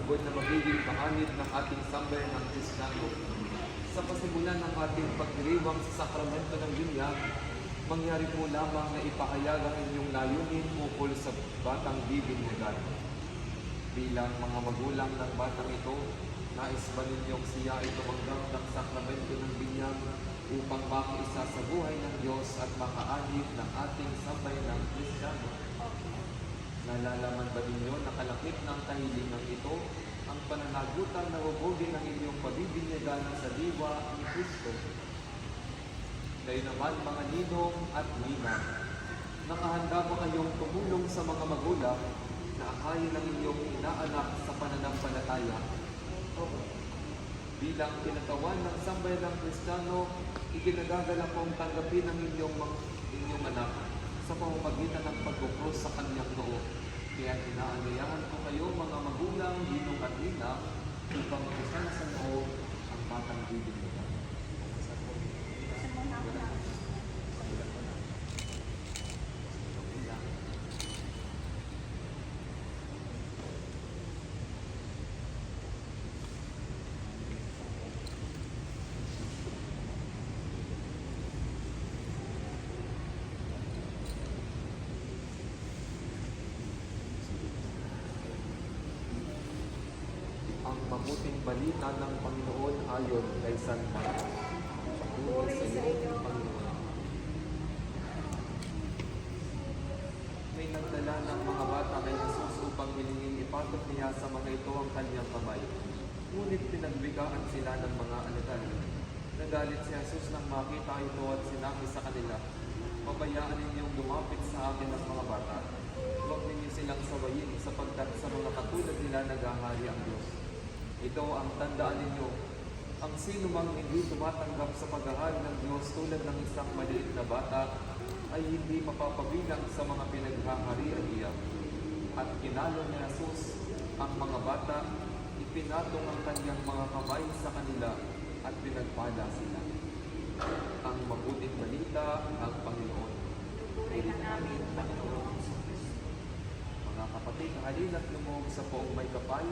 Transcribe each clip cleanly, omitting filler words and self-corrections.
lingkod na magiging kaanib ng ating sambayan ng Kristiyano. Sa pasimulan ng ating pagdiriwang sa sakramento ng binyag, mangyari po lamang na ipahayag ang inyong layunin ukol sa batang bibinyagan. Bilang mga magulang ng batang ito, nais ba ninyong siya ay tumanggap ng sakramento ng binyag upang makiisa sa buhay ng Diyos at makaanib ng ating sambayan ng Kristiyano? Nalalaman ba ninyo na kalakip ng kahilingan ito ang pananagutan na hubugin ng inyong pabibinyagan sa diwa ni Kristo? Kayo naman mga ninong at ninang, nakahanda ba kayong tumulong sa mga magulang na akayin ng inyong inaanak sa pananampalataya? Bilang kinatawan ng sambayan ng Kristiyano, ikinagagala pong tanggapin ang inyong anak sa pamamagitan ng pagkukrus sa kanyang noo. Kaya inaanyayahan ko kayo mga magulang, ninong at ninang upang kusan sa noo ang batang bibinyagan. Ang mabuting balita ng Panginoon ayon kay San Marcos. Puri sa iyo, Panginoon. May nagdala ng mga bata kay Jesus upang hilingin ipatot niya sa mga ito ang kanyang kamay. Ngunit pinagbigaan sila ng mga alagad. Nagalit si Jesus nang makita ito at sinabi sa kanila, "Pabayaan ninyong lumapit sa akin ang mga bata. Huwag ninyo silang sawayin sapagkat sa mga katulad nila naghahari ang Diyos. Ito ang tandaan ninyo, ang sino mang hindi tumatanggap sa paghahari ng Diyos tulad ng isang maliit na bata, ay hindi mapapabilang sa mga pinaghaharian niya." At kinalo ni Jesus ang mga bata, ipinatong ang kanyang mga kamay sa kanila at pinagpala sila. Ang mabuting balita ng Panginoon. Purihin namin, Panginoon. Mga kapatid, halina't lumuhog sa poong may kapal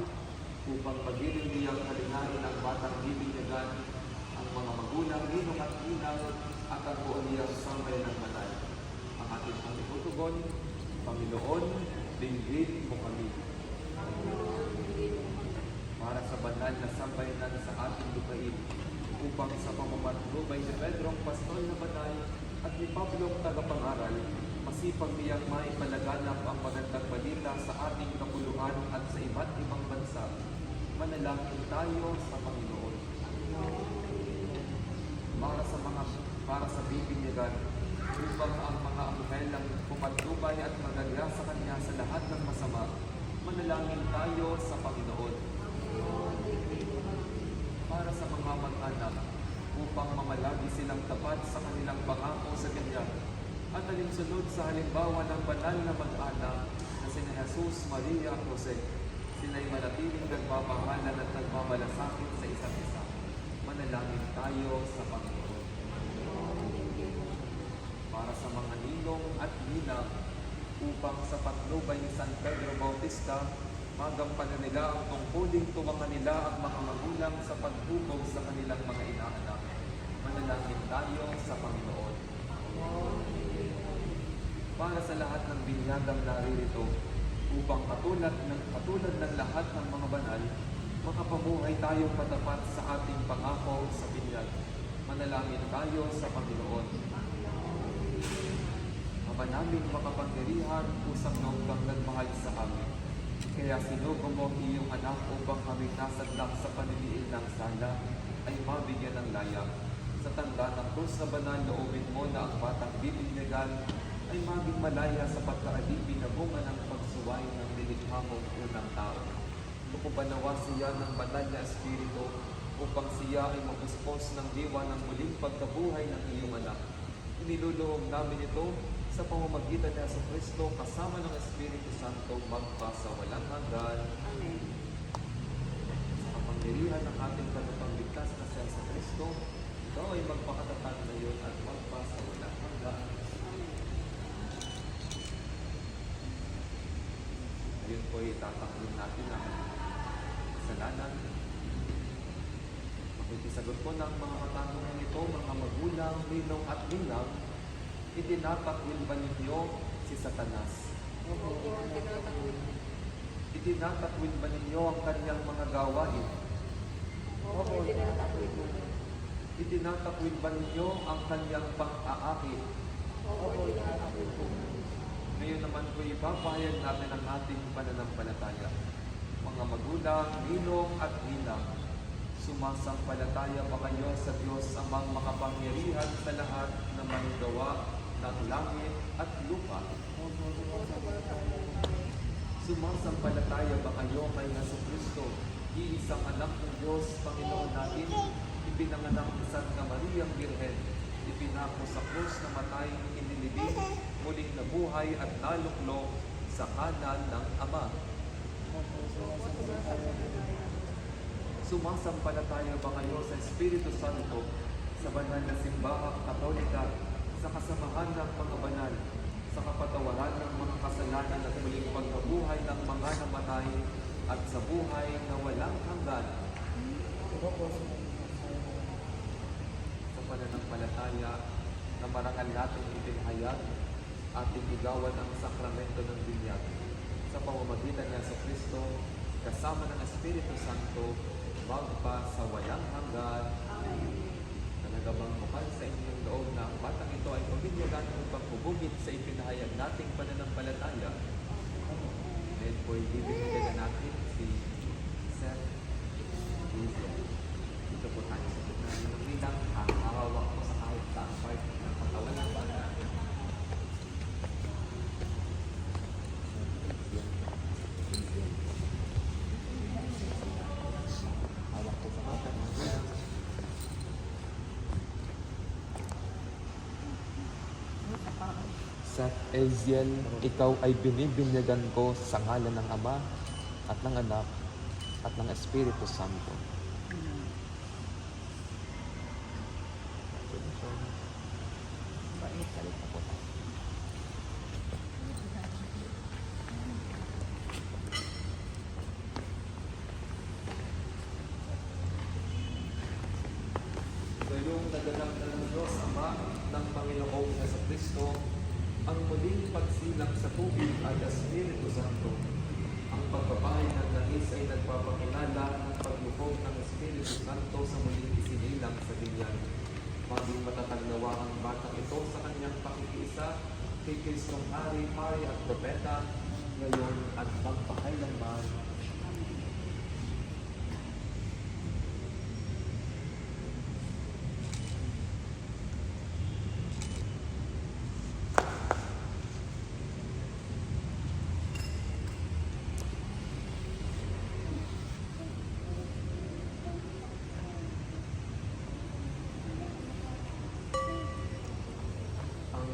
upang pagdiling niyang halinahin ang batang bibinyagan, ang mga magulang, ninong at ninang at ang buong niyang sambayan ng banal. Ang ating pangitutugon, Panginoon, dinggin mo kami. Para sa banal na sambayanan sa ating lupain, upang sa pamamatnubay ni Pedrong pastol na banal at ni Pablong tagapangaral, masipag niyang maipalaganap ang magandang balita sa ating kapuluhan at sa iba't ibang bansa. Manalangin tayo sa Panginoon. Para sa bibinyagan, upang ang mga anghel ang pumatnubay at magalya sa kanya sa lahat ng masama, manalangin tayo sa Panginoon. Para sa mga mag-anak, upang mamalagi silang tapat sa kanilang pangako sa Kanya, at alinsunod sa halimbawa ng banal na mag-anak na sina Jesus, Maria at Jose, sila'y manatiling nagmamahalan at nagmamalasakit sa isa't isa. Manalangin tayo sa Panginoon. Para sa mga ninong at ninang, upang sa patnubay ni San Pedro Bautista, magampanan nila ang tungkuling tumangan nila ang mga magulang sa paghubog sa kanilang mga inaanak. Manalangin tayo sa Panginoon. Para sa lahat ng binyagang naririto, upang katulad ng lahat ng mga banal, makapamuhay tayong matapat sa ating pangako sa binyag. Manalangin tayo sa Panginoon. Ama namin makapangyarihan, pusang nung kang nagmahal sa amin. Kaya sinugo mo iyong anak upang kami nasadlak sa paniliil ng sala ay mabigyan ng laya. Sa tanda ng krus na banal, loobin mo na ang batang bibinyagan ay maging malaya sa pagkaalipin na bunga ng pagsuway ng nilikha mong unang tao. Tukuban nawa siya ng banal na espiritu upang siya ay mapuspos ng diwa ng muling pagkabuhay ng iyong anak. Iniluluhog namin ito sa pamamagitan ni Jesucristo kasama ng Espiritu Santo magpasawalang hanggan. Amen. Sa kapangyarihan ng ating tagapagligtas na si Jesucristo, ikaw ay magpakatatag ngayon at magpasawalang hanggan. Ngayon po itataklim natin ang kasalanan. Makikisagot po ng mga katanungan ito, mga magulang, ninong at ninang, itinatakwil ba ninyo si Satanas? Opo, tinatakwil. Itinatakwil ba ninyo ang kanyang mga gawain? Opo, tinatakwil. Itinatakwil ba ninyo ang kanyang pang-aakit? Opo, tinatakwil. Ngayon naman po ipapahayag natin ang ating pananampalataya. Mga magulang, ninong at ninang, sumasampalataya ba kayo sa Diyos amang makapangyarihan sa lahat na mangawa ng langit at lupa? Sumasampalataya ba kayo kay Jesucristo, iisang anak ng Diyos, Panginoon natin, ipinanganak ni Santa Mariang Birhen, ipinako sa krus na matay, inilibing, muling nabuhay at naluklok sa kanan ng Ama? Sumasampalataya ba kayo sa Espiritu Santo, sa banal na simbahang Katolika, sa kasamahan ng mga banal, sa kapatawaran ng mga kasalanan at muling pagkabuhay ng mga namatay at sa buhay na walang hanggan? Sa pananampalataya na marangal natin ipinahayag, ating igawan ang sakramento ng binyag sa pamamagitan ng Jesucristo kasama ng Espiritu Santo magpa sa walang hanggan. Talaga bang bukal sa inyong loob na ang batang ito ay pabinyagan ng pagpupugit sa ipinahayag nating pananampalataya? Ngayon po ibibigyan natin si Sir Rizal. Dito po tayo sa gitna ng bilang ang hawak po sa kahit sa part ng katawan ng bata. Hawak po sa mata ng bilang. Sa Eziel, ikaw ay binibinyagan ko sa ngalan ng Ama at ng Anak at ng Espiritu Santo. Gayong naganap ng Diyos Ama ng Panginoong Jesucristo, ang muling pagsilang sa tubig at Espiritu Santo. Ang pagbabahay ng langis ay nagpapakilala ng paglubog ng Espiritu Santo sa muling isinilang sa binyan. Maging matatag nawa ang batang ito sa kanyang pakikiisa kay Kristong Hari, Pari at Propeta, ngayon at magpakailanman.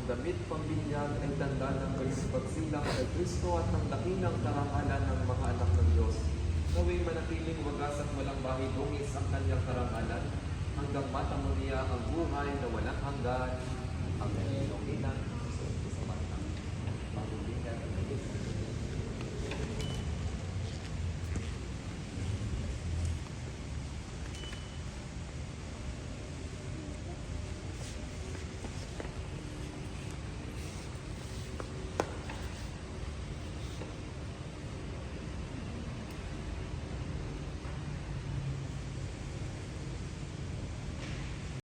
Damit pambinyag ay tanda ng pagsilang kay Kristo at ng dakilang karangalan ng mga anak ng Diyos. Naway manatiling wagas at walang bahidungis ang kanyang karangalan hanggang matamo niya ang buhay na walang hanggan. Amen. Ilong ilan, sa mata. Magulingan ang naging